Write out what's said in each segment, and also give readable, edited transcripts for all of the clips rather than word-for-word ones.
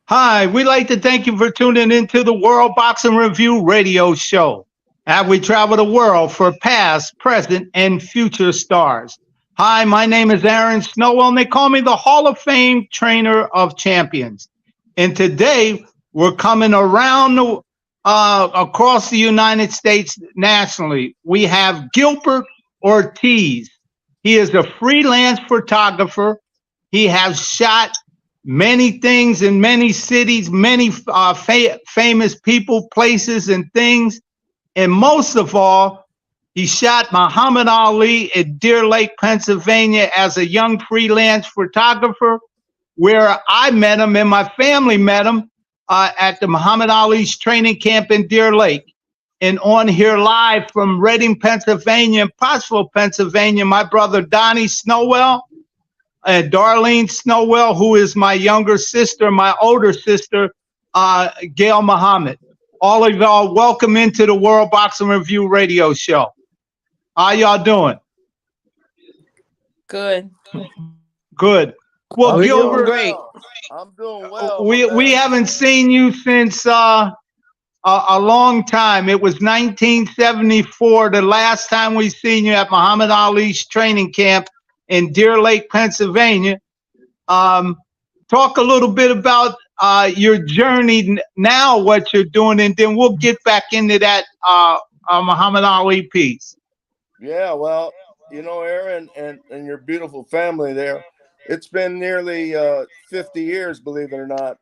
Hi, we'd like to thank you for tuning into the World Boxing Review radio show. As we travel the world for past, present, and future stars. Hi, my name is Aaron Snowell, and they call me the Hall of Fame Trainer of Champions. And today, we're coming around across the United States nationally. We have Gilbert Ortiz. He is a freelance photographer. He has shot many things in many cities, many famous people, places, and things. And most of all, he shot Muhammad Ali at Deer Lake, Pennsylvania as a young freelance photographer, where I met him and my family met him at the Muhammad Ali's training camp in Deer Lake. And on here live from Reading, Pennsylvania, and Pottsville, Pennsylvania, my brother Donnie Snowell, and Darlene Snowell, who is my younger sister, my older sister, Gail Muhammad. All of y'all, welcome into the World Boxing Review radio show. How y'all doing? Good. Good. Well, Gilbert, great. I'm doing well. We haven't seen you since a long time. It was 1974, the last time we seen you at Muhammad Ali's training camp in Deer Lake, Pennsylvania. Talk a little bit about your journey now, what you're doing, and then we'll get back into that Muhammad Ali piece. Yeah, well, you know, Aaron and your beautiful family there, it's been nearly 50 years, believe it or not.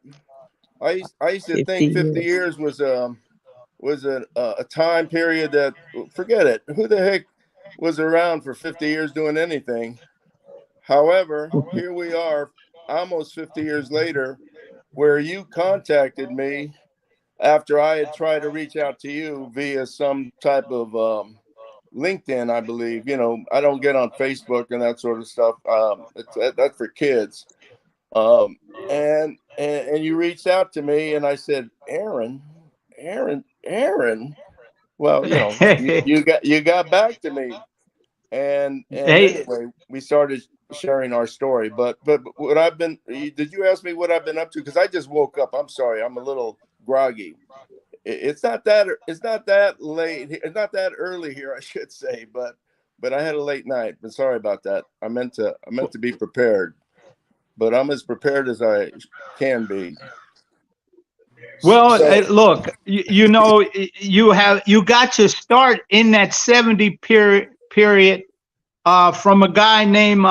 I used to think 50 years was a time period that, forget it, who the heck was around for 50 years doing anything? However, here we are almost 50 years later, where you contacted me after I had tried to reach out to you via some type of LinkedIn, I believe. You know, I don't get on Facebook and that sort of stuff. That's for kids. And you reached out to me, and I said, Aaron. Well, you know, you got back to me, and anyway, we started sharing our story. But what I've been, did you ask me what I've been up to? Because I just woke up. I'm sorry, I'm a little groggy. It's not that late. It's not that early here, I should say. But I had a late night. But sorry about that. I meant to be prepared, but I'm as prepared as I can be. Well, look, you know, you got your start in that 70 period from a guy named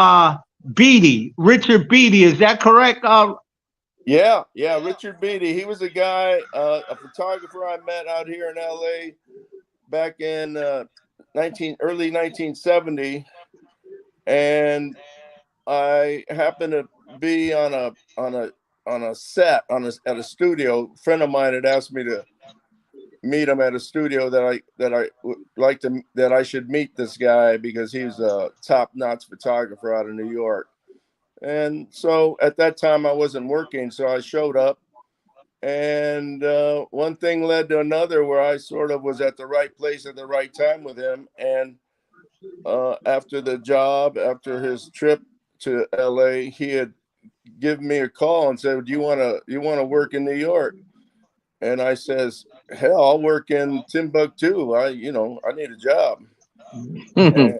Beatty, Richard Beatty. Is that correct? Yeah, Richard Beatty. He was a guy, a photographer I met out here in LA back in early 1970, and I happened to be on a set at a studio. A friend of mine had asked me to meet him at a studio that I should meet this guy because he's a top-notch photographer out of New York. And so at that time I wasn't working, so I showed up, and one thing led to another where I sort of was at the right place at the right time with him. And after his trip to LA, he had given me a call and said, do you want to work in New York? And I says, hell, I'll work in Timbuktu. I need a job. and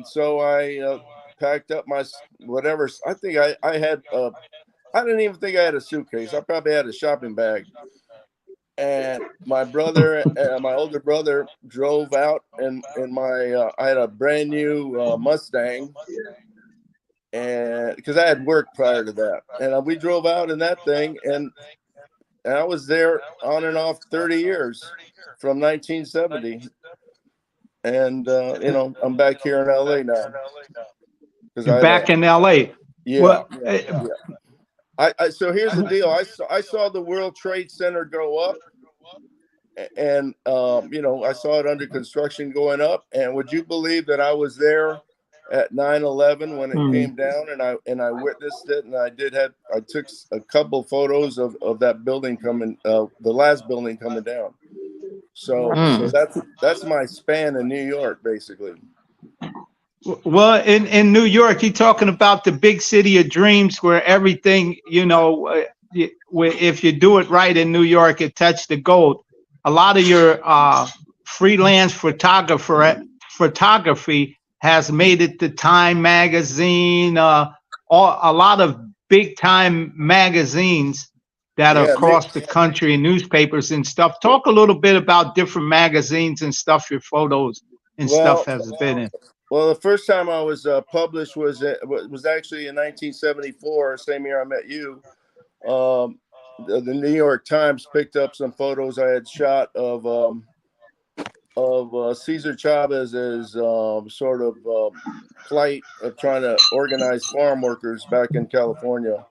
so I packed up my whatever. I think I had I didn't even think I had a suitcase. I probably had a shopping bag. And my brother, my older brother, drove out in my I had a brand new Mustang, and because I had worked prior to that, and we drove out in that thing, and I was there on and off 30 years from 1970. And I'm back here in LA now. You're back in LA. Yeah. Well, So here's the deal. I saw the World Trade Center go up, and I saw it under construction going up. And would you believe that I was there at 9/11 when it came down, and I witnessed it, and I took a couple photos of that building coming, the last building coming down. So that's my span in New York, basically. Well, in New York, you're talking about the big city of dreams where everything, where if you do it right in New York, it touched the gold. A lot of your freelance photography has made it to Time magazine, a lot of big time magazines that are Yeah, me, across the country and newspapers and stuff. Talk a little bit about different magazines and stuff your photos and stuff well, has been in. well, the first time I was published was actually in 1974, same year I met you. The New York Times picked up some photos I had shot of Cesar Chavez's sort of plight of trying to organize farm workers back in California,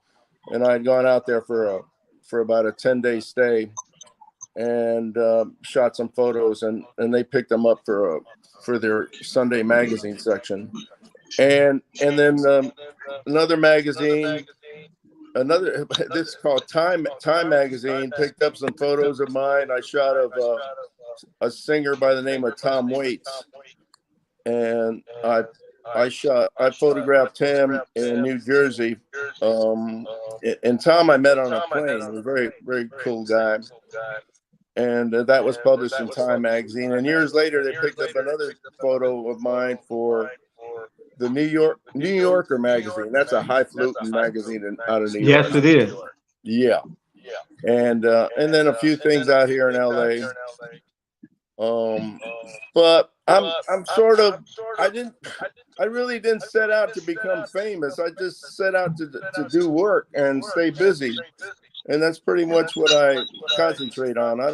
and I had gone out there for about a 10-day stay and shot some photos, and they picked them up for their Sunday magazine section, and then another magazine. Another this is called Time magazine picked up some photos of mine I shot of a singer by the name of Tom Waits, and I photographed him in New Jersey. And Tom I met on a plane. He was a very, very cool guy, and that was published in Time magazine. And years later, they picked up another photo of mine for the New Yorker magazine. That's a highfalutin magazine out of New York. Yes, it is. Yeah, and then a few things out here in LA. But I'm sort of I really didn't set out to become famous. I just set out to do work and stay busy, and that's pretty much what I concentrate on. I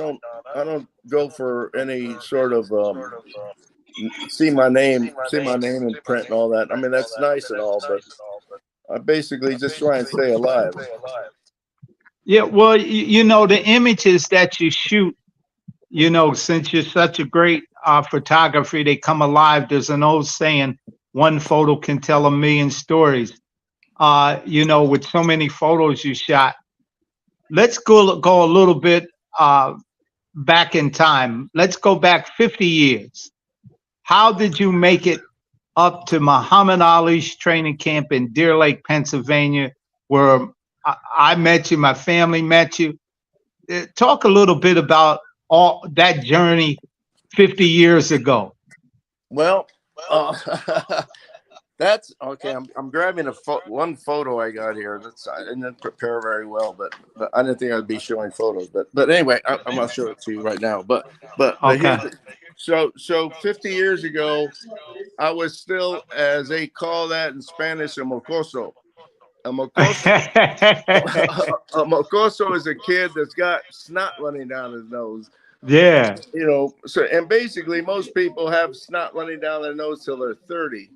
don't go for any sort of see my name in print and all that. I mean, that's nice and all, but I basically just try and stay alive. Yeah, well, the images that you shoot, since you're such a great photographer, they come alive. There's an old saying, one photo can tell a million stories. With so many photos you shot. Let's go a little bit back in time. Let's go back 50 years. How did you make it up to Muhammad Ali's training camp in Deer Lake, Pennsylvania, where I met you, my family met you? Talk a little bit about all that journey 50 years ago. Well, that's okay. I'm grabbing one photo I got here. I didn't prepare very well, but I didn't think I'd be showing photos. But anyway, I'm gonna show it to you right now. But Okay. so 50 years ago, I was still, as they call that in Spanish, a mocoso. A mocoso, a mocoso is a kid that's got snot running down his nose. Yeah. So and basically most people have snot running down their nose till they're 30.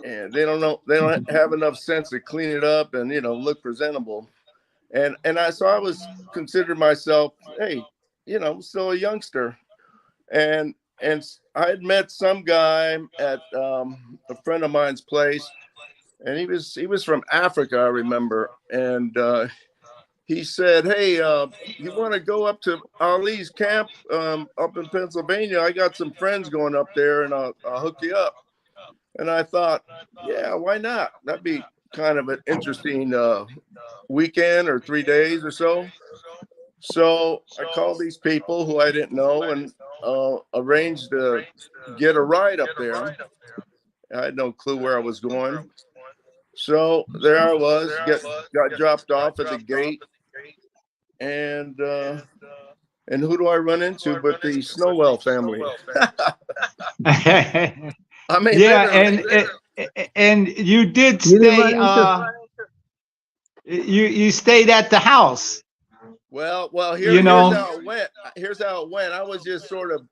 And they don't have enough sense to clean it up and look presentable. And I was considered myself, hey, still a youngster. And I had met some guy at a friend of mine's place, and he was from Africa, I remember. And he said, hey, you want to go up to Ali's camp up in Pennsylvania? I got some friends going up there, and I'll hook you up. And I thought, yeah, why not? That'd be kind of an interesting weekend or 3 days or so. So I called these people who I didn't know and arranged to get a ride up there. I had no clue where I was going. So there I was, got dropped off at the gate. And who do I run into but the Snowell family? I mean, yeah, and you did stay. You stayed at the house. Well, here's how it went. I was just sort of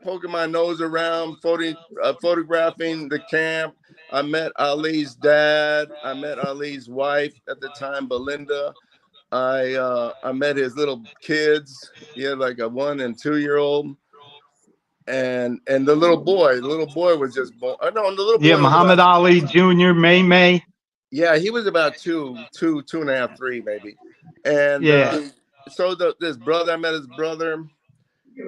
poking my nose around, photographing the camp. I met Ali's dad. I met Ali's wife at the time, Belinda. I met his little kids. He had like a 1 and 2 year old. And the little boy was just born. No, the little boy. Yeah, Muhammad Ali Jr., May. Yeah, he was about 2.5, 3 maybe. And yeah. So this brother, I met his brother,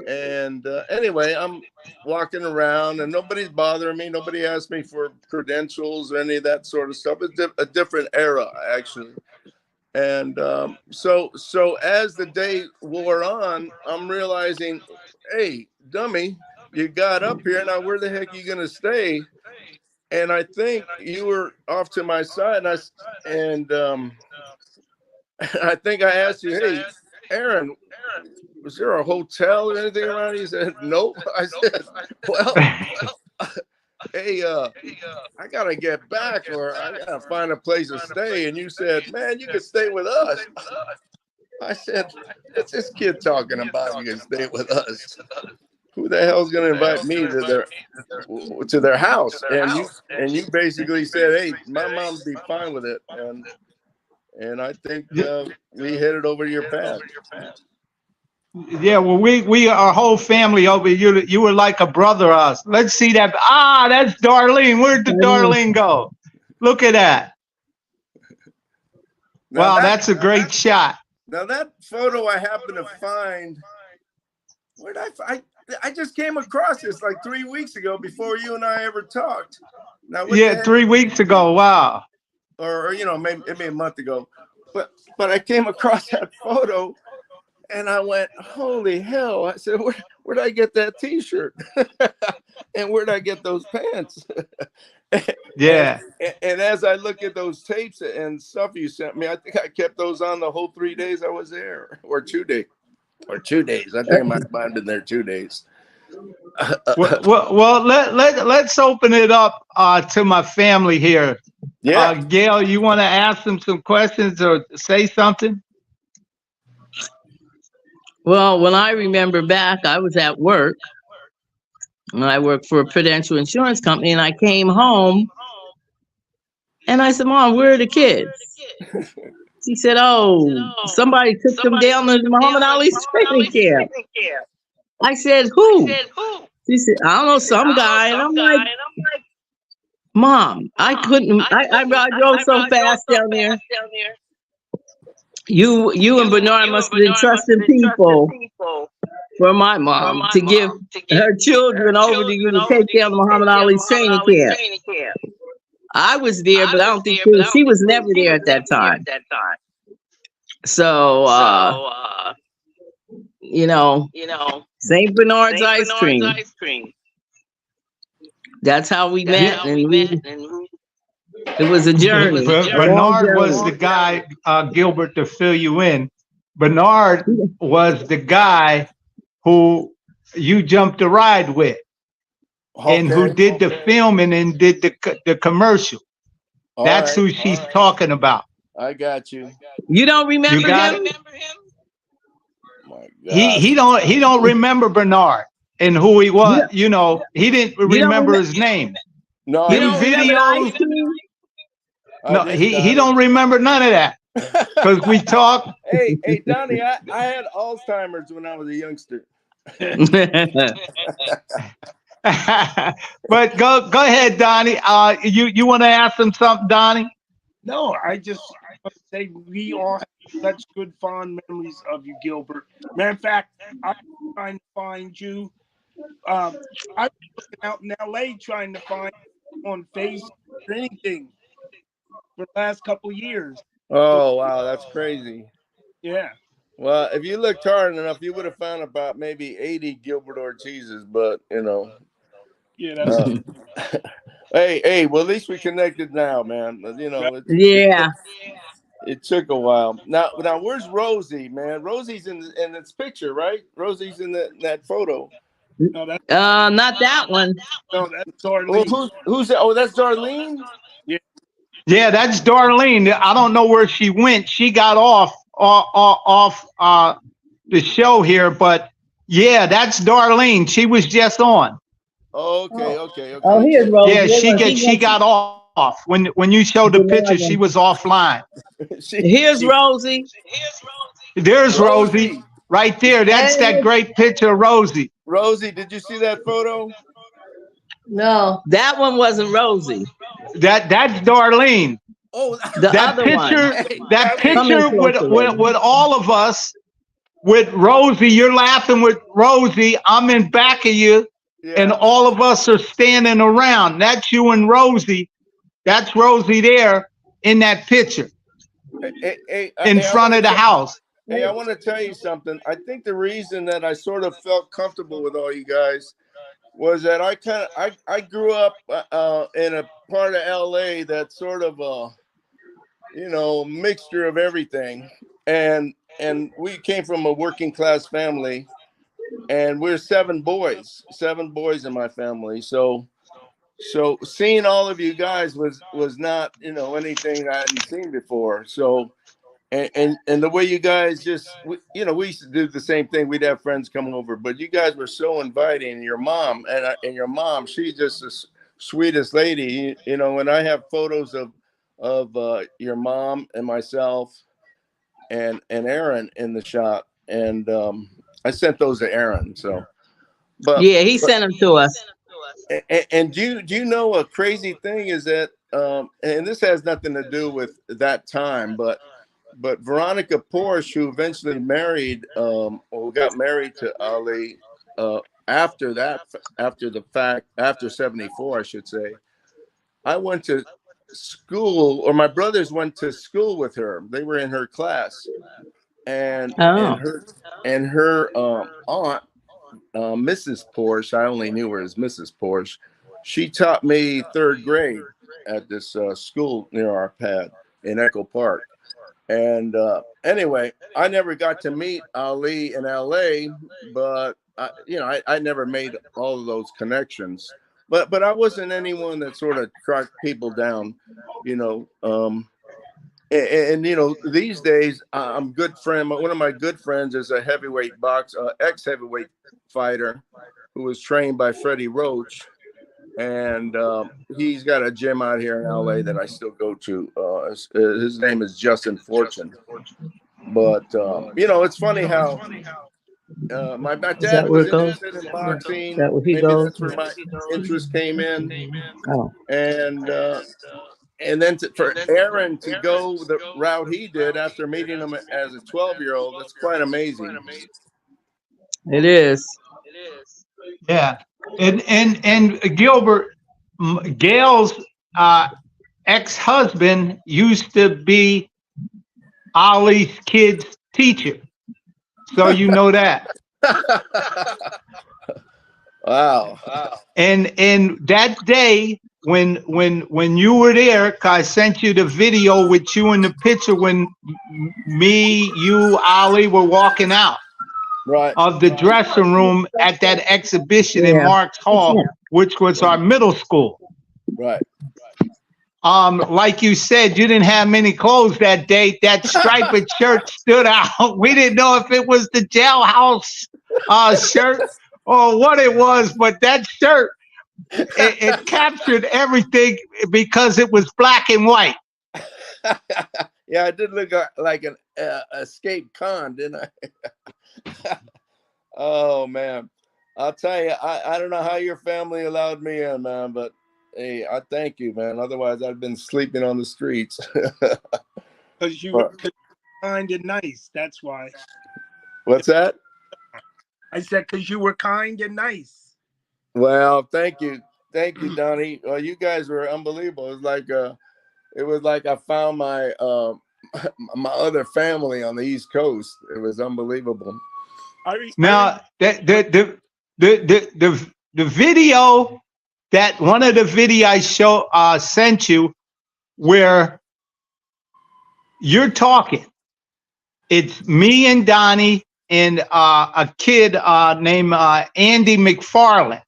And anyway, I'm walking around and nobody's bothering me. Nobody asked me for credentials or any of that sort of stuff. It's a different era, actually. And so as the day wore on, I'm realizing, hey, dummy, you got up here. Now, where the heck are you going to stay? And I think you were off to my side. And I think I asked you, hey, Aaron, was there a hotel or anything around? He said, nope. I said, well, hey, I got to get back or I got to find a place to stay. And you said, man, you can stay with us. I said, what's this kid talking about? You can stay with us. Who the hell's going to invite me to their house? And you basically said, hey, my mom'd be fine with it. And I think we headed over to your path. Yeah, well, we our whole family over you. You were like a brother to us. Let's see that. That's Darlene. Where'd the Darlene go? Look at that. Wow, that's a great shot. Now that photo I happened to find. Where'd I just came across this like 3 weeks ago before you and I ever talked. Now, yeah, 3 weeks ago. Wow. Or maybe a month ago. But I came across that photo. And I went, holy hell. I said, where'd I get that T-shirt? And where'd I get those pants? Yeah. And as I look at those tapes and stuff you sent me, I think I kept those on the whole 3 days I was there. Or 2 days. I think I might have been there 2 days. Well, let's open it up to my family here. Yeah. Gail, you want to ask them some questions or say something? Well, when I remember back, I was at work, and I worked for a Prudential insurance company, and I came home, and I said, Mom, where are the kids? She said, oh, somebody took them down to the Muhammad Ali training camp. I said, who? She said, I don't know, some guy. And I'm like, Mom, I couldn't, I drove so fast down there. You and Bernard must have been trusting people for my mom to give her children over to you to take down to Muhammad Ali's training camp. I was there, but I don't think she was never there at that time. So, St. Bernard's ice cream. That's how we met, and it was a journey. Bernard was the guy, Gilbert, to fill you in. Bernard was the guy who you jumped a ride with, and who did the filming and did the commercial. That's who she's talking about. I got you. You don't remember him? My God. He don't remember Bernard and who he was. You know, he didn't remember his name. No, His videos. No, he don't remember none of that because we talked. Hey, Donnie, I had Alzheimer's when I was a youngster. But go ahead, Donnie. You want to ask him something, Donnie? No, I just want to say we all have such good fond memories of you, Gilbert. Matter of fact, I'm trying to find you. I was looking out in LA trying to find you on Facebook or anything for the last couple of years. Oh, wow, that's crazy. Yeah. Well, if you looked hard enough, you would have found about maybe 80 Gilbert Ortizes, but Yeah, that's Hey, well, at least we connected now, man. It took a while. Now, where's Rosie, man? Rosie's in this picture, right? Rosie's in that photo. no, that's not that one. no, that's Darlene. Well, who's that? Oh, that's Darlene? Yeah, that's Darlene. I don't know where she went. She got off the show here, but yeah, that's Darlene. She was just on. Oh, okay. Oh, here's Rosie. Yeah, she got off when you showed the picture. She was offline. Here's Rosie. There's Rosie right there. That's that great picture of Rosie. Rosie, did you see that photo? No, that one wasn't Rosie. That's Darlene. Oh, The that other picture, one. that picture with all of us with Rosie. You're laughing with Rosie. I'm in back of you, and all of us are standing around. That's you and Rosie. That's Rosie there in that picture in front of the house. Hey, I want to tell you something. I think the reason that I sort of felt comfortable with all you guys was that I grew up in a part of LA that's sort of a mixture of everything, and we came from a working class family, and we're seven boys in my family. So seeing all of you guys was not anything I hadn't seen before. So. And the way you guys just, we used to do the same thing. We'd have friends come over, but you guys were so inviting. And your mom, she's just the sweetest lady, And I have photos of your mom and myself and Aaron in the shot, and I sent those to Aaron. So, he sent them to us. And do you know a crazy thing is that, and this has nothing to do with that time, but Veronica Porsche, who eventually got married to Ali after 74, I should say. I went to school, or my brothers went to school with her. They were in her class, and her aunt, Mrs. Porsche. I only knew her as Mrs. Porsche. She taught me third grade at this school near our pad in Echo Park. And anyway, I never got to meet Ali in LA, but I never made all of those connections. But I wasn't anyone that sort of tracked people down, these days I'm good friend. One of my good friends is a ex-heavyweight fighter who was trained by Freddie Roach. And he's got a gym out here in LA that I still go to. His name is Justin Fortune. But it's funny how my dad was interested in boxing. Maybe that's where my interest came in. And then for Aaron to go the route he did after meeting him as a 12-year-old, that's quite amazing. It is. Yeah. And Gilbert, Gail's ex-husband used to be Ali's kid's teacher. So you know that. Wow. And that day when you were there, 'cause I sent you the video with you in the picture when me, you, Ali were walking out. Right. Of the dressing room at that exhibition in Marks Hall, which was our middle school. Right. Like you said, you didn't have many clothes that day. That striped shirt stood out. We didn't know if it was the jailhouse shirt or what it was, but that shirt, it captured everything because it was black and white. Yeah, I did look like an escaped con, didn't I? Oh man, I'll tell you, I don't know how your family allowed me in, man, but hey, I thank you, man. Otherwise I'd been sleeping on the streets. Because you were kind and nice, that's why. What's that? I said because you were kind and nice. Well, thank you, Donnie. Well, you guys were unbelievable. It was like I found my my other family on the East Coast. It was unbelievable. Now the video, that one of the video I sent you where you're talking, it's me and Donnie and a kid named Andy McFarland.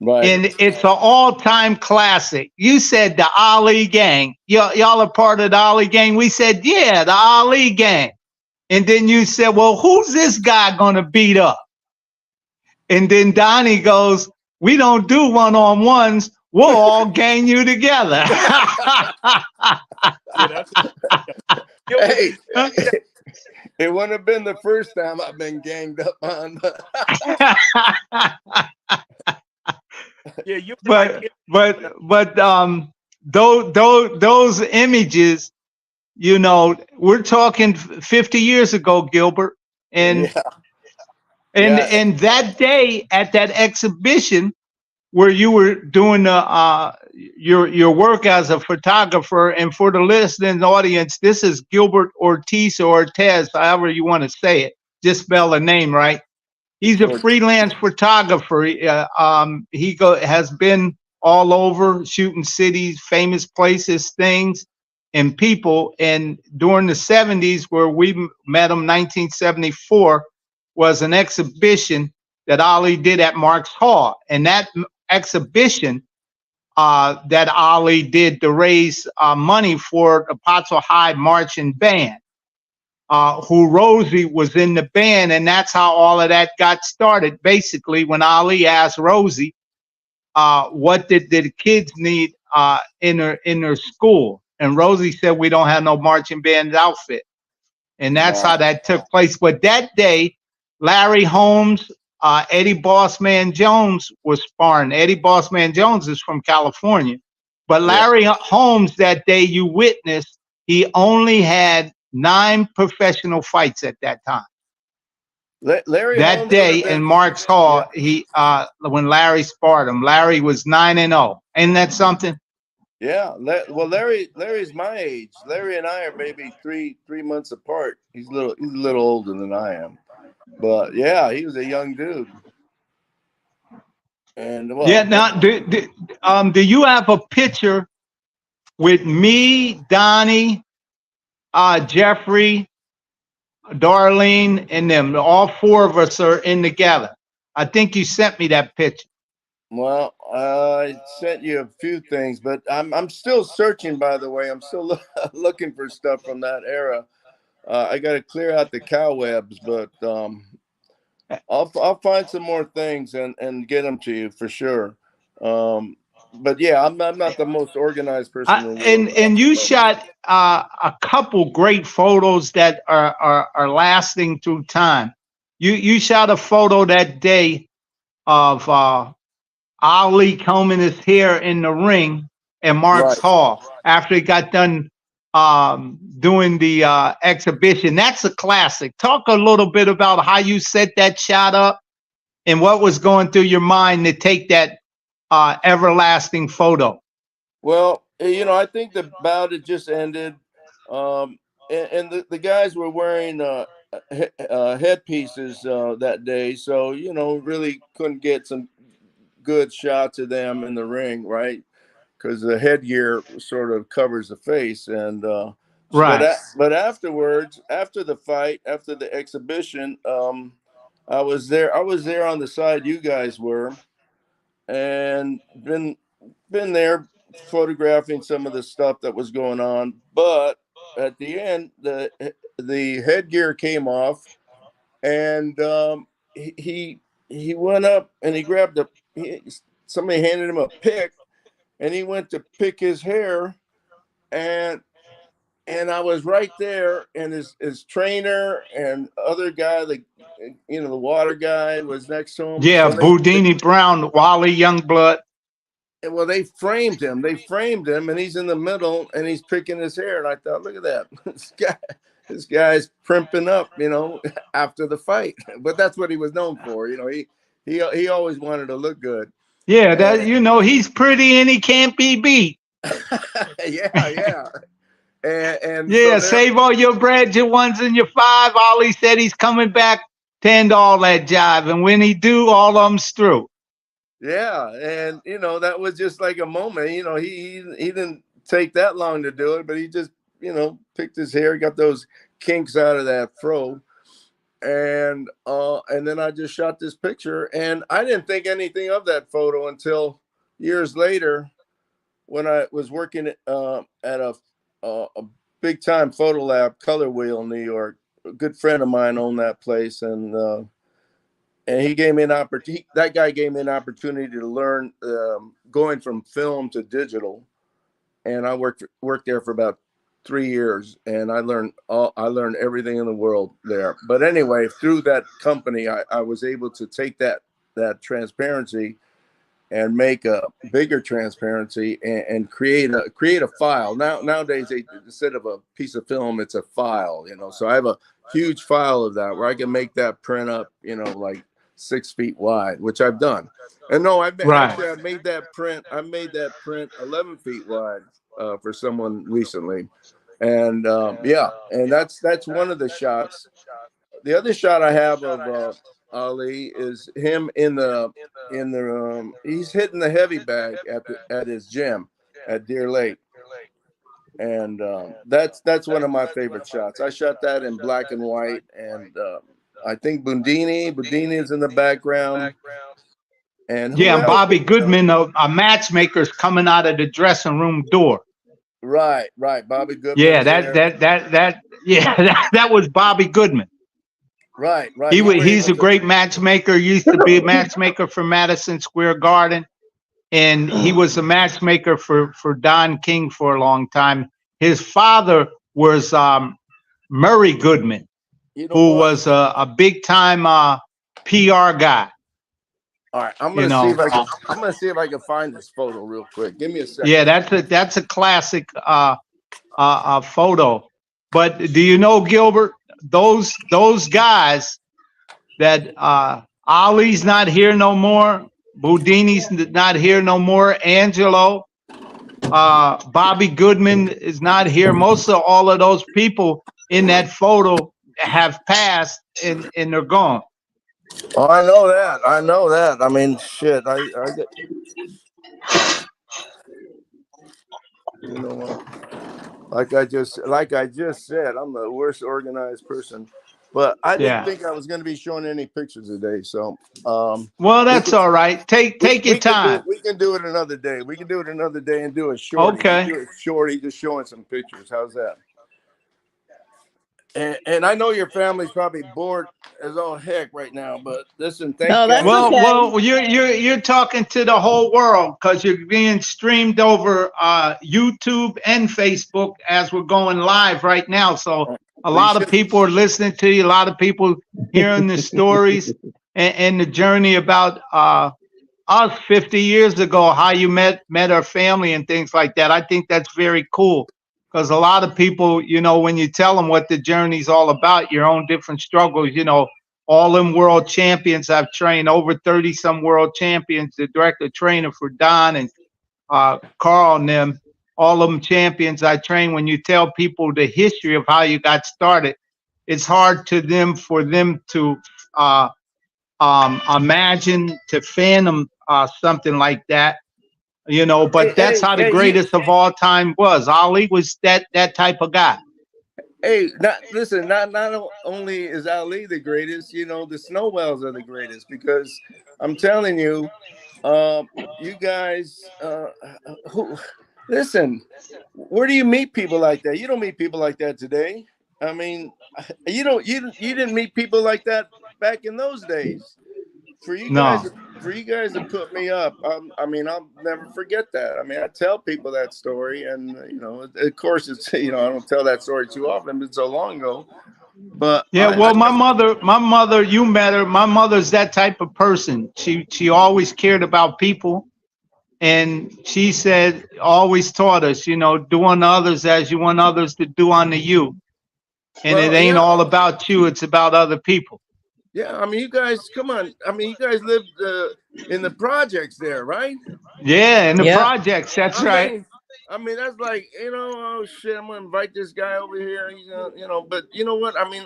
Right. And it's an all-time classic. You said the Ali Gang. Y'all are part of the Ali Gang. We said, yeah, the Ali Gang. And then you said, well, who's this guy going to beat up? And then Donnie goes, we don't do one-on-ones. We'll all gang you together. Hey, it wouldn't have been the first time I've been ganged up on. Yeah, but those images, we're talking 50 years ago, Gilbert. And Yeah. and Yeah. and that day at that exhibition where you were doing your work as a photographer, and for the listening audience, this is Gilbert Ortiz or Ortiz, however you want to say it. Just spell the name right. He's It's a Ortiz. freelance photographer. Has been all over shooting cities, famous places, things, and people. And during the 70s, where we met him, 1974, was an exhibition that Ali did at Marks Hall. And that exhibition that Ali did to raise money for the Pottsville High Marching Band, who Rosie was in the band, and that's how all of that got started. Basically, when Ali asked Rosie, "What did the kids need in their school?" and Rosie said, "We don't have no marching band outfit," and that's Wow. how that took place. But that day, Larry Holmes, Eddie Bossman Jones was sparring. Eddie Bossman Jones is from California, but Yeah. Larry Holmes that day you witnessed, he only had 9 professional fights at that time. Larry That Holmes would have day in been. Marks Yeah. Hall, he when Larry sparred him, Larry was 9-0. Ain't that something? Yeah. Well, Larry's my age. Larry and I are maybe three months apart. He's a little older than I am. But yeah, he was a young dude. And Yeah. well, Now, do you have a picture with me, Donnie, Jeffrey, Darlene, and them? All 4 of us are in together. I think you sent me that picture. well, I sent you a few things, but I'm still searching. By the way, I'm still looking for stuff from that era. I got to clear out the cobwebs, but I'll find some more things and get them to you for sure. But yeah, I'm not the most organized person in the world. And you shot a couple great photos that are lasting through time. You shot a photo that day of Ali combing his hair in the ring at Marks Right. Hall after he got done doing the exhibition. That's a classic. Talk a little bit about how you set that shot up and what was going through your mind to take that everlasting photo. Well, I think the bout had just ended, and the guys were wearing headpieces that day, so really couldn't get some good shots of them in the ring, right? Because the headgear sort of covers the face, and Right. but afterwards, after the fight, after the exhibition, I was there. I was there on the side you guys were, and been there photographing some of the stuff that was going on. But at the end, the headgear came off, and he went up and he grabbed somebody handed him a pick, and he went to pick his hair, and I was right there, and his trainer and other guy, the water guy, was next to him. Yeah, So Boudini Brown, Wally Youngblood. well, they framed him. They framed him, and he's in the middle, and he's picking his hair. And I thought, look at that, this guy's primping up, after the fight. But that's what he was known for. He always wanted to look good. Yeah, that And he's pretty and he can't be beat. yeah. And so Yeah, there, save all your bread, your ones and your 5. Ollie said he's coming back to end all that jive, and when he do, all of them's through. yeah, and that was just like a moment. He didn't take that long to do it, but he just picked his hair, got those kinks out of that fro, and then I just shot this picture, and I didn't think anything of that photo until years later when I was working at a big time photo lab, Color Wheel in New York. A good friend of mine owned that place, and he gave me an opportunity. That guy gave me an opportunity to learn going from film to digital, and I worked there for about 3 years, and I learned everything in the world there. But anyway, through that company, I was able to take that transparency and make a bigger transparency and create a file. Nowadays, instead of a piece of film, it's a file, you know. So I have a huge file of that where I can make that print up, you know, like 6 feet wide, which I've done. And no, I made that print 11 feet wide for someone recently. And yeah, and that's one of the shots. The other shot I have of Ali is him in the he's hitting the heavy bag at his gym at Deer Lake, and that's one of my favorite shots. I shot that in black and white, and I think Bundini is in the background, and yeah, Bobby Goodman, a matchmaker's coming out of the dressing room door. Right, Bobby Goodman. Yeah, that was Bobby Goodman. Right. He's a great matchmaker. Used to be a matchmaker for Madison Square Garden, and he was a matchmaker for Don King for a long time. His father was Murray Goodman, who was a big time PR guy. All right, I'm gonna see if I can find this photo real quick. Give me a second. Yeah, that's a classic photo. But do you know, Gilbert? Those guys that Ali's not here no more, Boudini's not here no more, Angelo, Bobby Goodman is not here. Most of all of those people in that photo have passed and they're gone. Oh, I know that. I mean, shit. I get. You know what? Like I just said, I'm the worst organized person, but I didn't think I was going to be showing any pictures today. So, well, that's all right. Take your time. We can do it another day. We can do it another day and do a shorty. Okay. Do a shorty, just showing some pictures. How's that? And I know your family's probably bored as all heck right now, but listen, thank you. Well, you're talking to the whole world because you're being streamed over YouTube and Facebook as we're going live right now. So a lot of people are listening to you. A lot of people hearing the stories and the journey about us 50 years ago, how you met our family and things like that. I think that's very cool. Because a lot of people, you know, when you tell them what the journey's all about, your own different struggles, you know, all them world champions I've trained, over 30 some world champions, the director trainer for Don and Carl and them, all of them champions I train. When you tell people the history of how you got started, it's hard for them to imagine, to fathom something like that. You know, but that's how the greatest of all time was. Ali was that type of guy. Hey, not only is Ali the greatest, you know, the Snowells are the greatest, because I'm telling you, you guys, listen, where do you meet people like that? You don't meet people like that today. I mean, you didn't meet people like that back in those days. For you guys to put me up, I mean, I'll never forget that. I mean, I tell people that story, and you know, of course, it's, you know, I don't tell that story too often. It's so long ago, but yeah. My mother, you met her. My mother's that type of person. She always cared about people, and she said, always taught us, you know, do unto others as you want others to do unto you, and it ain't all about you; it's about other people. Yeah, I mean, you guys, come on. I mean, you guys lived in the projects there, right? Yeah, in the projects. That's right. I mean, that's like, you know, oh shit, I'm gonna invite this guy over here. He's gonna, you know, but you know what? I mean,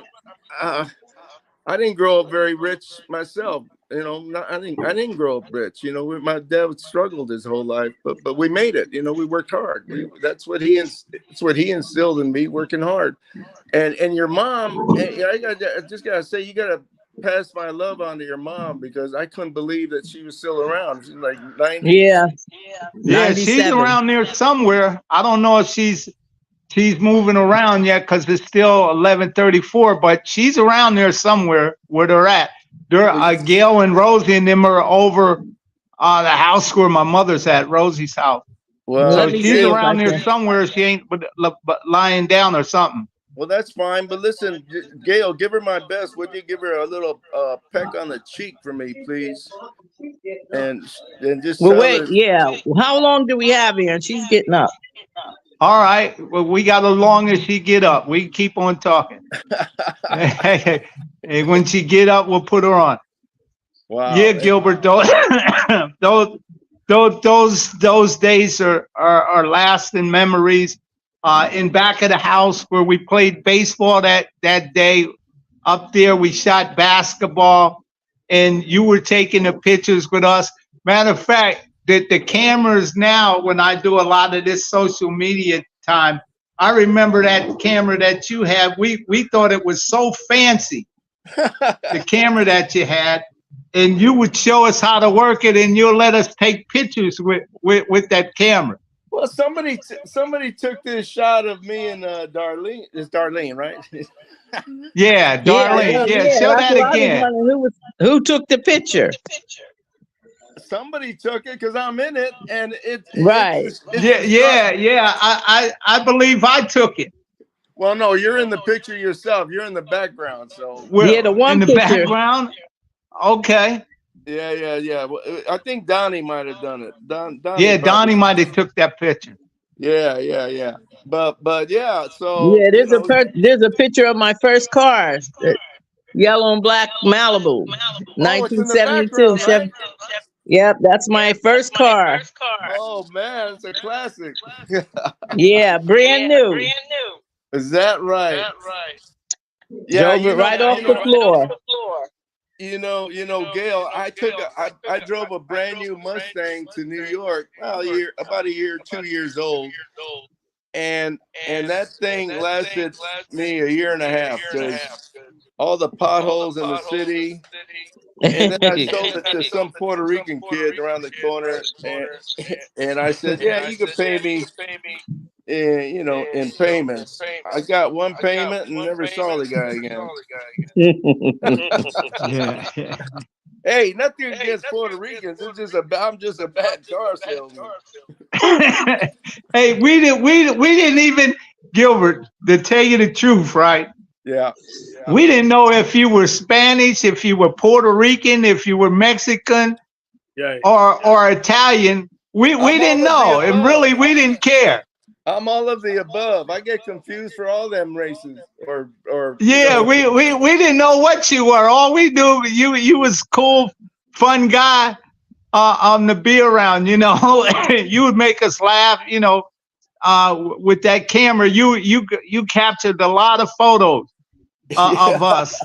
I didn't grow up very rich myself. You know, I didn't grow up rich. You know, my dad struggled his whole life, but we made it. You know, we worked hard. That's what he instilled in me, working hard. And your mom, I just gotta say, you gotta pass my love on to your mom, because I couldn't believe that she was still around. She's like 90. Yeah, she's around there somewhere. I don't know if she's moving around yet, because it's still 11:34, but she's around there somewhere where they're at. Gail and Rosie and them are over the house where my mother's at, Rosie's house. Well, so she's around there somewhere. She ain't but lying down or something. Well, that's fine. But listen, Gail, give her my best. Would you give her a little peck on the cheek for me, please? and just Well, tell wait, her. yeah. How long do we have here? And she's getting up. All right. Well, we got as long as she get up. We keep on talking. And when she get up, we'll put her on. Wow. Yeah, Gilbert. Those days are lasting memories. In back of the house where we played baseball that day, up there we shot basketball, and you were taking the pictures with us. Matter of fact, the cameras now, when I do a lot of this social media time, I remember that camera that you had. We thought it was so fancy, the camera that you had, and you would show us how to work it, and you'll let us take pictures with that camera. Well, somebody took this shot of me and Darlene. It's Darlene, right? Yeah, Darlene. Yeah, show that's that what I was again. wondering, who took the picture? Somebody took it because I'm in it, and Right. Yeah. I believe I took it. Well, no, you're in the picture yourself. You're in the background, so Yeah, the one in the picture. background. Okay. Yeah. Well, I think Donnie might have done it. Donnie Donnie might have took that picture. Yeah. But yeah. So Yeah, there's a picture of my first car, yellow and black Malibu, it's in the 1972. background, right? Yep, that's my first car. Oh man, it's a classic. Yeah, brand new. Is that right? Drove it right off the floor. Gail, I drove a brand new Mustang to New York, about a year, 2 years old. And that thing lasted me a year and a half because all the potholes in the city. And then I sold it to some Puerto Rican kid around the corner, and I said, "Yeah, you can pay me, in payments." I got one payment and never saw the guy again. Yeah. Hey, nothing against Puerto Ricans. I'm just a bad car salesman. Hey, we didn't even, Gilbert, to tell you the truth, right? Yeah. We didn't know if you were Spanish, if you were Puerto Rican, if you were Mexican, or Italian. We didn't know, and really we didn't care. I'm all of the above. I get confused for all them races. Yeah, we didn't know what you were. All we knew, you was cool, fun guy to be around. You would make us laugh. With that camera, you captured a lot of photos of us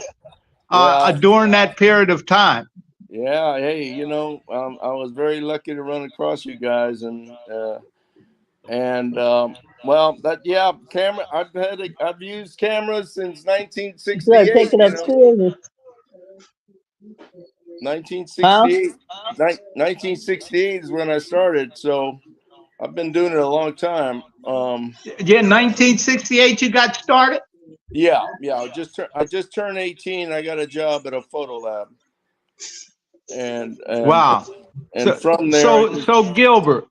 during that period of time. Yeah, hey, I was very lucky to run across you guys, camera. I've used cameras since 1968. Taking up schools. 1968. 1968 is when I started, so I've been doing it a long time. 1968 you got started? Yeah. I just turned 18. I got a job at a photo lab. And wow. And from there. So Gilbert,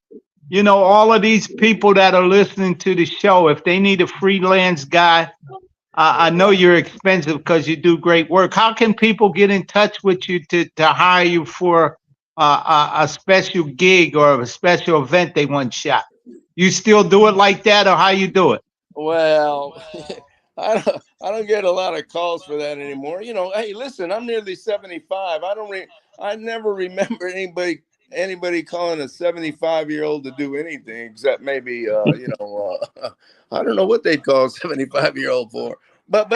all of these people that are listening to the show, if they need a freelance guy, I know you're expensive because you do great work. How can people get in touch with you to hire you for a special gig or a special event they want shot? You still do it like that, or how you do it? Well, I don't get a lot of calls for that anymore. Hey, listen, I'm nearly 75. I never remember anybody calling a 75-year-old to do anything except maybe I don't know what they'd call a 75-year-old for. But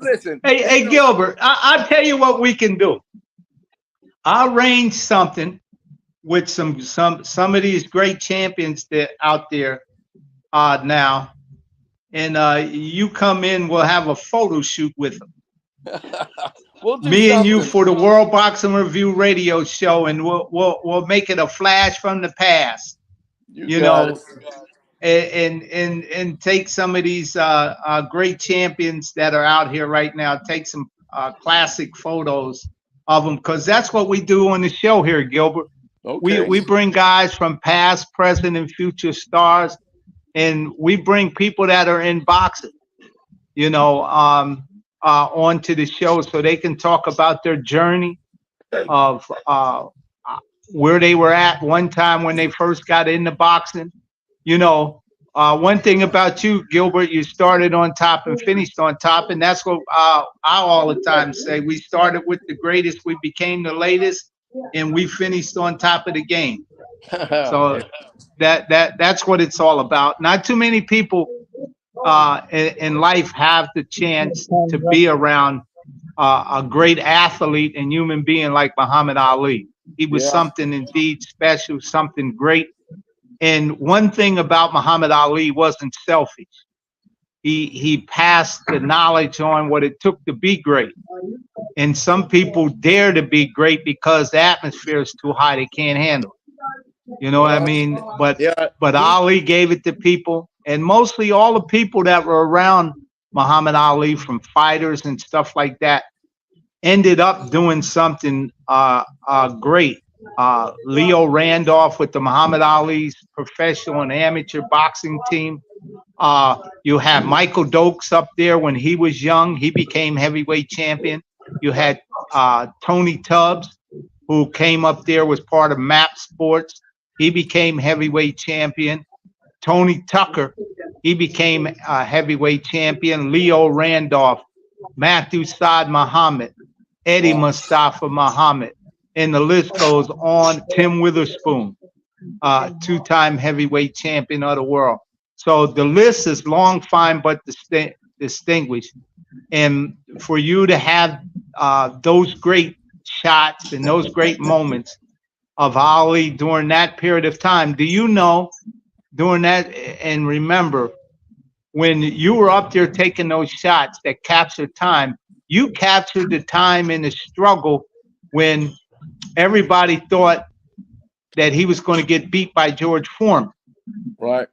listen. Hey Gilbert, I'll tell you what we can do. I'll arrange something with some of these great champions that out there now, and you come in. We'll have a photo shoot with them. Me and you for the World Boxing Review radio show, and we'll make it a flash from the past. And take some of these great champions that are out here right now. Take some classic photos of them, because that's what we do on the show here, Gilbert. Okay. We bring guys from past, present, and future stars, and we bring people that are in boxing, onto the show so they can talk about their journey, of where they were at one time when they first got into boxing. You know, one thing about you, Gilbert, you started on top and finished on top, and that's what I all the time say. We started with the greatest, we became the latest, and we finished on top of the game. So that's what it's all about. Not too many people in life have the chance to be around a great athlete and human being like Muhammad Ali. He was something indeed special, something great. And one thing about Muhammad Ali wasn't selfish. He passed the knowledge on what it took to be great. And some people dare to be great because the atmosphere is too high, they can't handle it. You know what I mean? But Ali gave it to people, and mostly all the people that were around Muhammad Ali, from fighters and stuff like that, ended up doing something great. Leo Randolph with the Muhammad Ali's professional and amateur boxing team. You have Michael Dokes up there when he was young. He became heavyweight champion. You had Tony Tubbs, who came up there, was part of MAP Sports. He became heavyweight champion. Tony Tucker, he became a heavyweight champion. Leo Randolph, Matthew Saad Muhammad, Eddie Mustafa Muhammad, and the list goes on. Tim Witherspoon, two-time heavyweight champion of the world. So the list is long, fine, but distinguished. And for you to have those great shots and those great moments of Ali during that period of time, do you know, during that, and remember, when you were up there taking those shots that captured time, you captured the time in the struggle when everybody thought that he was going to get beat by George Foreman. Right.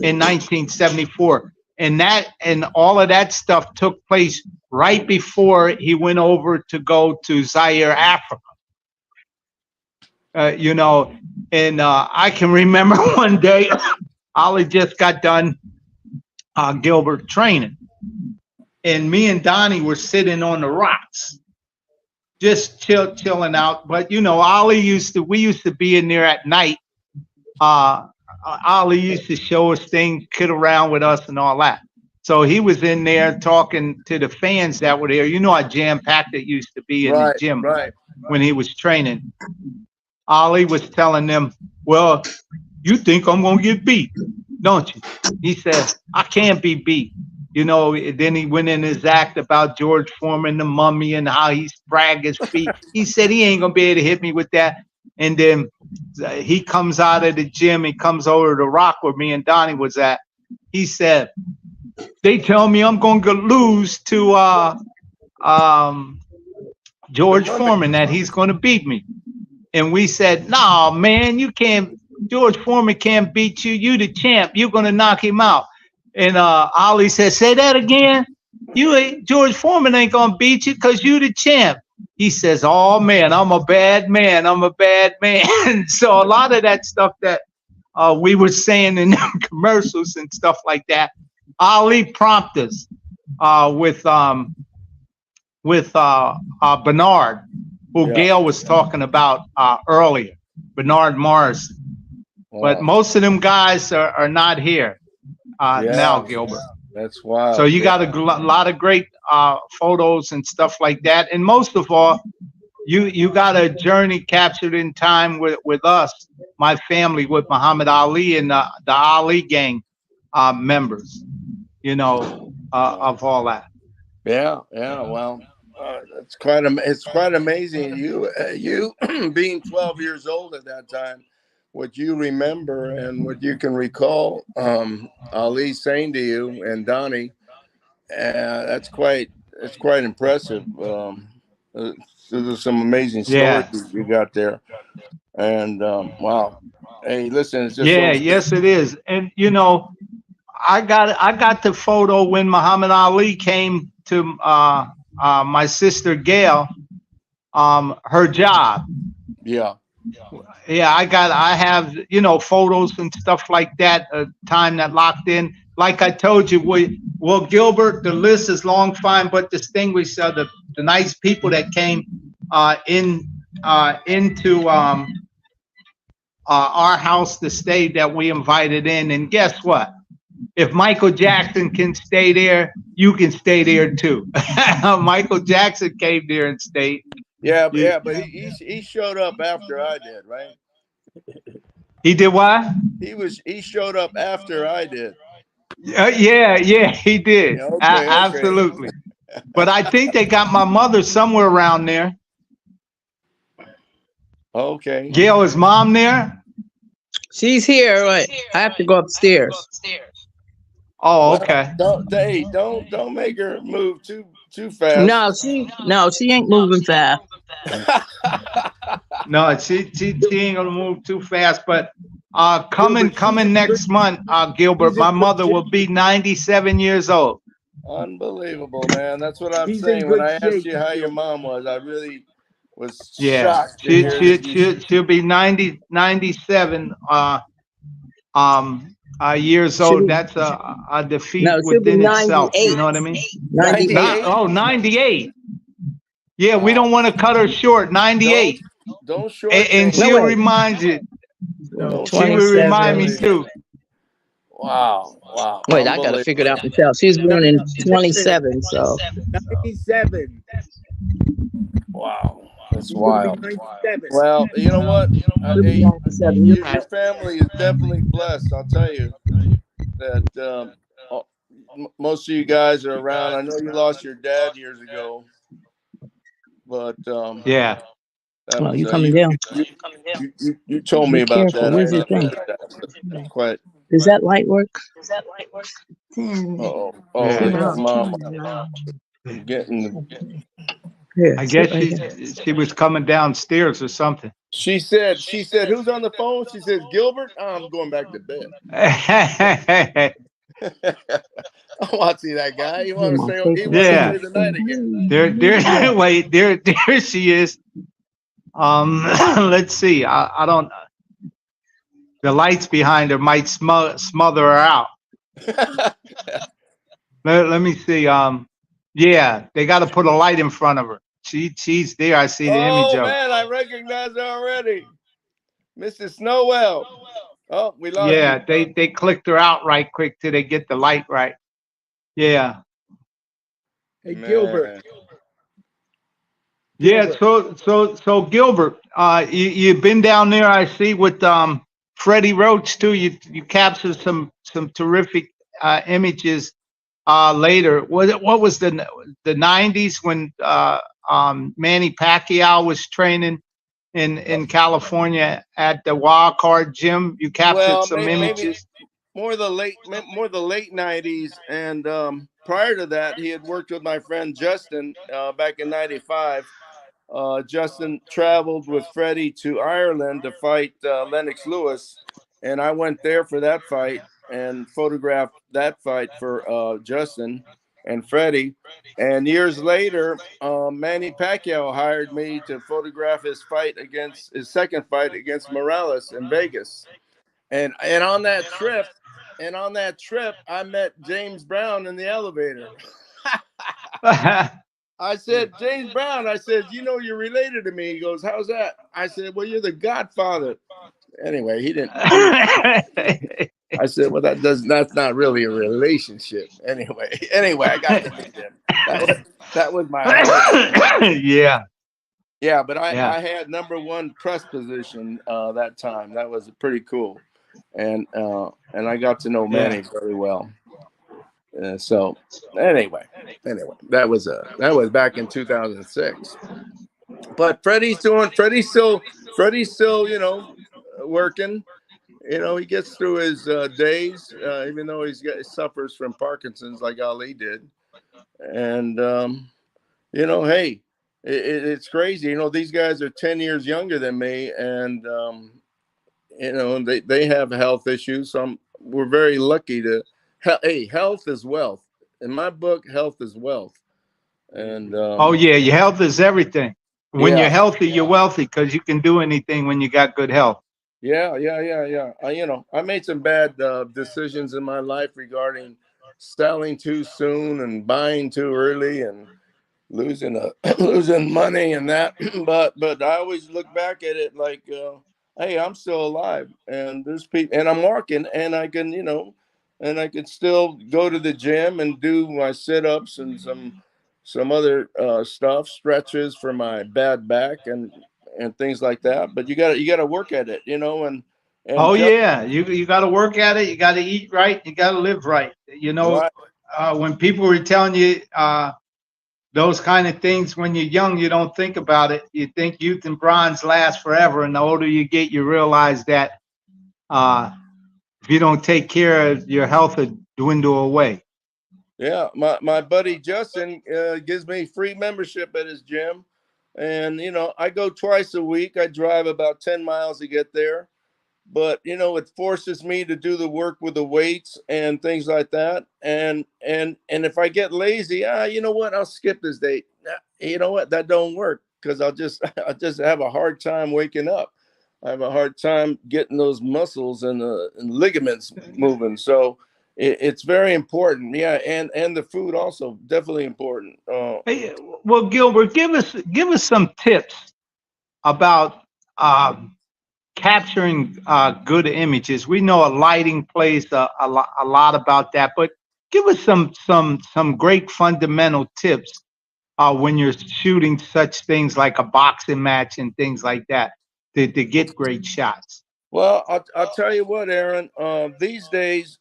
In 1974. And all of that stuff took place right before he went over to go to Zaire, Africa. You know, and I can remember one day, Ali just got done Gilbert training, and me and Donnie were sitting on the rocks, just chilling out. But you know, we used to be in there at night. Ali used to show us things, kid around with us and all that. So he was in there talking to the fans that were there. You know how jam-packed it used to be in the gym when he was training. Ali was telling them, well, you think I'm going to get beat, don't you? He said, I can't be beat. You know, then he went in his act about George Foreman, the mummy, and how he spragged his feet. He said he ain't going to be able to hit me with that. And then he comes out of the gym, he comes over to the rock where me and Donnie was at. He said, they tell me I'm going to lose to George Foreman, that he's going to beat me. And we said, no, man, you can't. George Foreman can't beat you. You the champ. You're going to knock him out. And Ali said, say that again. George Foreman ain't going to beat you because you the champ. He says, oh, man, I'm a bad man. I'm a bad man. So a lot of that stuff that we were saying in them commercials and stuff like that, Ali prompted us with Bernard, who Gail was talking about earlier, Bernard Morrison. Wow. But most of them guys are not here now, Gilbert. That's wild. So you got a lot of great photos and stuff like that. And most of all, you got a journey captured in time with us, my family, with Muhammad Ali and the Ali gang members, you know, of all that. Yeah. Well, it's quite amazing. You being 12 years old at that time, what you remember and what you can recall Ali saying to you and Donnie, it's quite impressive. There's some amazing stories you got there, and wow. Hey, listen, it's just yes, it is. And you know, I got the photo when Muhammad Ali came to my sister Gail, her job. Yeah, I have, you know, photos and stuff like that, time that locked in. Like I told you, well, Gilbert, the list is long, fine, but distinguished the nice people that came in into our house to stay that we invited in. And guess what? If Michael Jackson can stay there, you can stay there too. Michael Jackson came there and stayed. Yeah, but he showed up after I did, right? He did what? He showed up after I did. Yeah, he did. Yeah, okay. Absolutely. But I think they got my mother somewhere around there. Okay. Gail, is mom there? She's here. Wait, I have to go upstairs. Oh, okay. Don't make her move too fast. No, she ain't moving fast. No, she ain't gonna move too fast. But coming next month, Gilbert, my mother will be 97 years old. Unbelievable, man. That's what I'm saying. When I asked you how your mom was, I really was shocked. She'll be 97 years old. That's a defeat within itself. You know what I mean? 98. 98. Yeah, we don't want to cut her short. 98. Don't short. And she'll remind you. She will remind me too. Wow. Wait, I gotta figure it out myself. She's born in 27, so 97. Wow, that's wild. Well, you know what? Your family is definitely blessed. I'll tell you that most of you guys are around. I know you lost your dad years ago, but yeah. Oh, you coming down? You told me about that. Where's your thing? Quite. Does that light work? Oh, Yeah. Mom, getting. Here, I guess right she was coming downstairs or something. She said, who's on the phone? She says, Gilbert. I'm going back to bed. Yeah. I want to see that guy. You want to say, stay the night again? Wait, there she is. Let's see. I don't. The lights behind her might smother her out. Let me see. Yeah, they got to put a light in front of her. She's there. I see the image of her. Oh man, I recognize her already, Mrs. Snowell. Oh, we lost. Yeah, they clicked her out right quick till they get the light right. Yeah. Hey, Gilbert. Yeah, so Gilbert, you've been down there, I see, with Freddie Roach too. You captured some terrific images later. What was the 90s when Manny Pacquiao was training in California at the Wild Card Gym? You captured some images. More the late 90s, and prior to that, he had worked with my friend Justin back in '95. Justin traveled with Freddie to Ireland to fight Lennox Lewis, and I went there for that fight and photographed that fight for Justin and Freddie. And years later, Manny Pacquiao hired me to photograph his second fight against Morales in Vegas. And on that trip, I met James Brown in the elevator. I said, James Brown, I said, you're related to me. He goes, how's that? I said, well, you're the godfather. Anyway, he didn't. I said, well, that's not really a relationship. Anyway, I got to meet him. That was my Yeah. Yeah, but I had #1 press position that time. That was pretty cool. And I got to know Manny very well. So anyway, that was back in 2006. But Freddie's still working. He gets through his days, even though he suffers from Parkinson's like Ali did. And hey, it's crazy. These guys are 10 years younger than me, and they have health issues. So we're very lucky to. Hey, health is wealth. In my book, health is wealth. And your health is everything. When you're healthy, you're wealthy because you can do anything when you got good health. Yeah. I made some bad decisions in my life regarding selling too soon and buying too early, and losing money and that. But I always look back at it like, hey, I'm still alive, and there's people, and I'm walking, and I can, and I can still go to the gym and do my sit-ups and some other stuff, stretches for my bad back and things like that. But you got to work at it, and Oh just yeah, you got to work at it. You got to eat right. You got to live right. right. When people were telling you those kind of things when you're young, you don't think about it. You think youth and bronze last forever, and the older you get, you realize that if you don't take care of your health, it dwindle away. Yeah, my buddy Justin gives me free membership at his gym, and I go twice a week. I drive about 10 miles to get there, but it forces me to do the work with the weights and things like that. And if I get lazy, you know what, I'll skip this day. You know what, that don't work, because I'll just have a hard time waking up. I have a hard time getting those muscles and ligaments moving. So it's very important. Yeah, and the food also definitely important. Hey, well, Gilbert, give us some tips about capturing good images. We know a lighting plays a lot about that, but give us some great fundamental tips when you're shooting such things like a boxing match and things like that to get great shots. Well, I'll tell you what, Aaron. These days,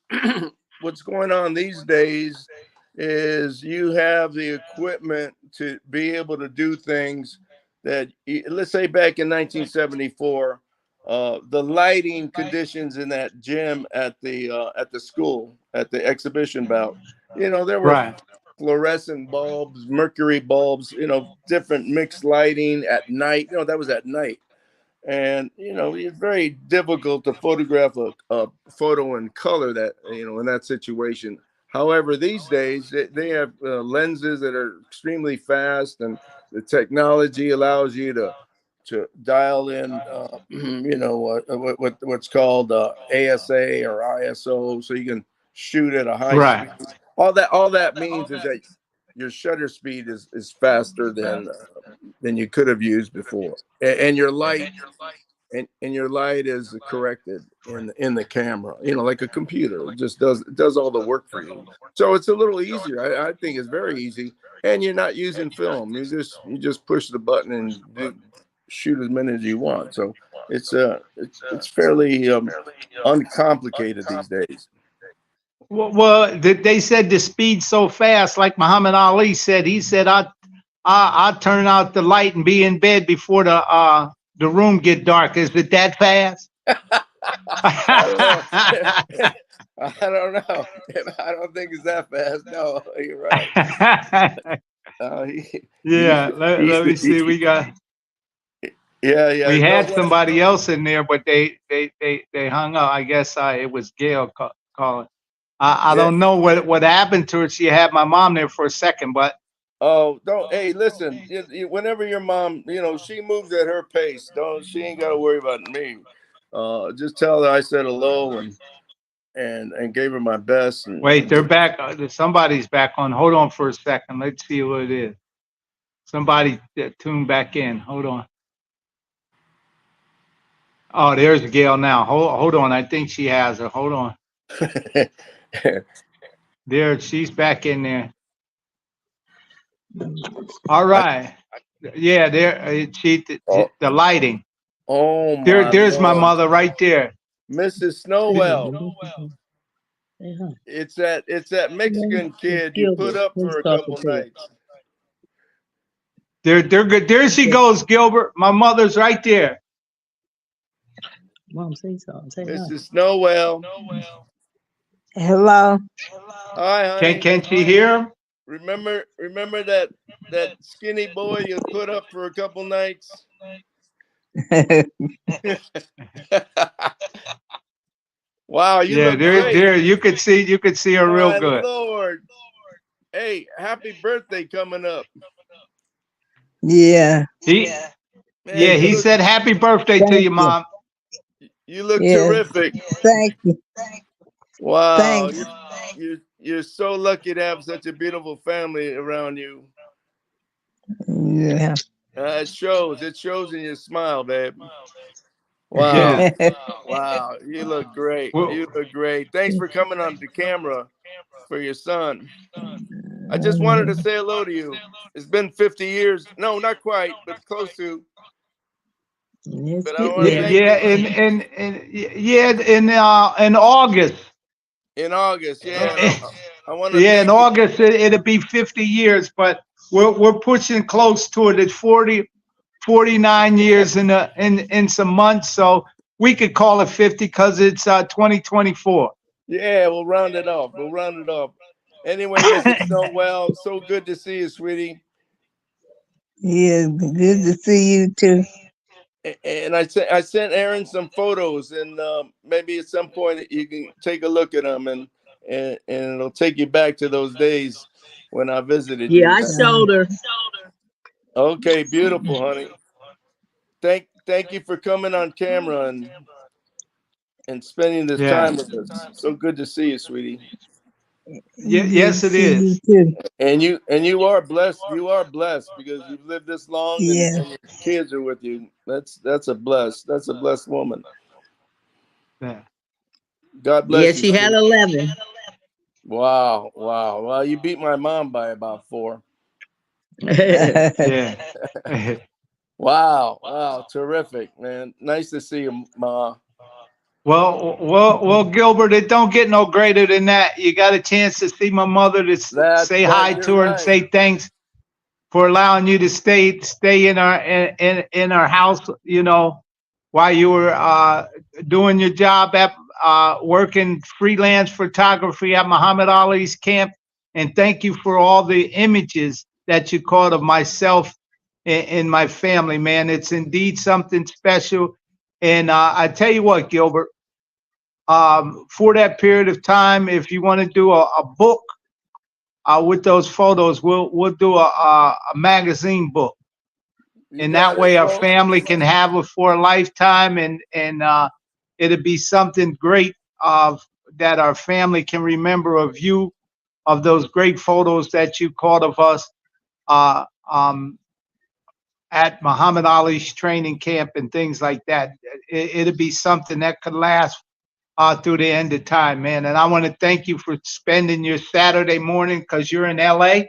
what's going on these days is you have the equipment to be able to do things that, let's say, back in 1974, the lighting conditions in that gym at the school, at the exhibition bout, there were Right. fluorescent bulbs, mercury bulbs, different mixed lighting at night. That was at night. And it's very difficult to photograph a photo in color that in that situation. However, these days they have lenses that are extremely fast, and the technology allows you to dial in what's called ASA or ISO, so you can shoot at a high Right. speed. All that means is that your shutter speed is faster than you could have used before, and your light and your light is corrected in the camera, like a computer. It just does all the work for you. So it's a little easier. I think it's very easy, and you're not using film. You just push the button and shoot as many as you want. So it's fairly uncomplicated these days. Well, they said the speed's so fast, like Muhammad Ali said. He said, "I turn out the light and be in bed before the room get dark." Is it that fast? I don't know. I don't know. I don't think it's that fast. No, you're right. Yeah. Let me see. Yeah. We No, had somebody else in there, but they hung up. I guess it was Gail calling. I yeah. don't know what happened to her. She had my mom there for a second, but Oh, don't. Hey, listen. Whenever your mom, she moves at her pace. She ain't got to worry about me. Just tell her I said hello and gave her my best. wait, they're back. Somebody's back on. Hold on for a second. Let's see what it is. Somebody tuned back in. Hold on. Oh, there's Gail now. Hold on. I think she has her. Hold on. There, she's back in there. All right. Yeah, there. The lighting. Oh my There's my Lord, mother right there. Mrs. Snowell. It's that Mexican kid you put up for a couple nights. They're good. There she goes, Gilbert. My mother's right there. Mom, say something. Say hi. Mrs. Snowell. Hello. Hi, honey. Can she hear him? Remember that skinny boy you put up for a couple nights? Wow, you Yeah, look great. you could see her real My good. Lord. Hey, happy birthday coming up. Yeah. Man, He look, said happy birthday to Thank you, you. Mom. you look Yeah. terrific. Thank you. Wow. Thanks. You're so lucky to have such a beautiful family around you. Yeah. It shows. It shows in your smile, babe. Yeah. Wow. Wow. You look great. You look great. Thanks for coming on the camera for your son. I just wanted to say hello to you. It's been 50 years. No, not quite, but close to. It's But I getting want to there. thank Yeah, you in August. in August. Yeah, and I want to Yeah, in thank you. August it'll be 50 years, but we're pushing close to it. It's 49 years in some months, so we could call it 50 because it's 2024. Yeah, we'll round it off. We'll round it off. Anyway, Mrs. Snowell, so good to see you, sweetie. Yeah, good to see you too. And I sent Aaron some photos, and maybe at some point you can take a look at them, and it'll take you back to those days when I visited Yeah, you. I showed her. Okay, beautiful, honey. Thank you for coming on camera and spending this Yeah. time with us. So good to see you, sweetie. Yes, it See you is. too. And you are blessed. You are blessed because you've lived this long, Yeah. and your kids are with you. That's a blessed woman. Yeah. God Yeah, bless you, she had sweetie. 11. Wow. Well, you beat my mom by about 4. Yeah. Wow. Terrific, man. Nice to see you, Ma. Well, Gilbert, it don't get no greater than that. You got a chance to see my mother, to say hi You're to her and right. say thanks for allowing you to stay in our house, while you were doing your job at working freelance photography at Muhammad Ali's camp. And thank you for all the images that you caught of myself and my family, man. It's indeed something special. And I tell you what, Gilbert, for that period of time, if you want to do a book with those photos, we'll do a magazine book, You and got that it. way our Well, family can have it for a lifetime, and it'll be something great that our family can remember of you, of those great photos that you caught of us uh, um, at Muhammad Ali's training camp and things like that. It'll be something that could last through the end of time, man. And I want to thank you for spending your Saturday morning, because you're in LA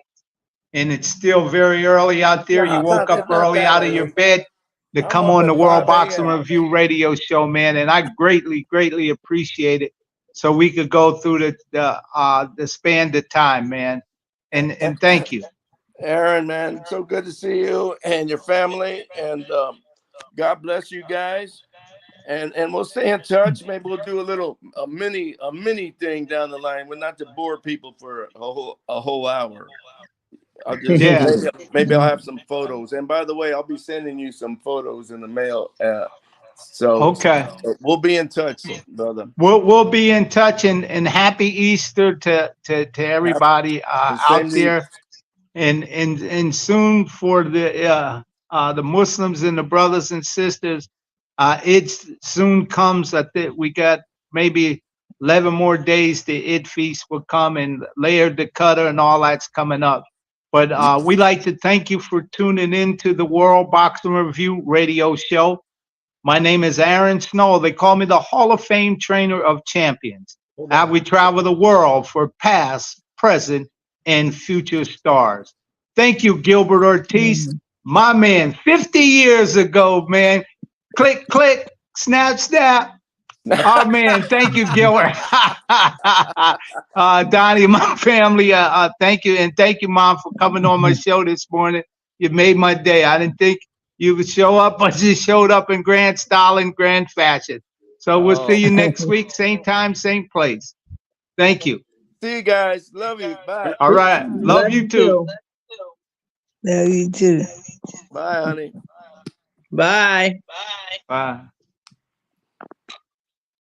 and it's still very early out there. You no, woke up not early that out of your early. bed to I'm come up on the at World 5 Boxing a.m. Review radio show, man. And I greatly appreciate it. So we could go through the span of time, man. And thank you. Aaron, man, so good to see you and your family, and God bless you guys. And we'll stay in touch. Maybe we'll do a mini thing down the line. We're not to bore people for a whole hour. I'll just Yeah. maybe I'll have some photos. And by the way, I'll be sending you some photos in the mail. So Okay. we'll be in touch, brother. We'll be in touch, and happy Easter to everybody Same out to you. there. And soon for the Muslims and the brothers and sisters, it soon comes. I think we got maybe 11 more days. The Eid feast will come, and Layer the Cutter and all that's coming up. But we like to thank you for tuning in to the World Boxing Review radio show. My name is Aaron Snowell. They call me the Hall of Fame Trainer of Champions. We travel the world for past, present, and future stars. Thank you, Gilbert Ortiz, my man. 50 years ago, man. Click, click, snap, snap. Oh, man. Thank you, Gilbert. Donnie, my family, thank you. And thank you, Mom, for coming on my show this morning. You made my day. I didn't think you would show up, but you showed up in grand style and grand fashion. So we'll see you next week, same time, same place. Thank you. See you guys. Love you. Bye. All right. Love you too. Love you too. Bye, honey. Bye. Bye.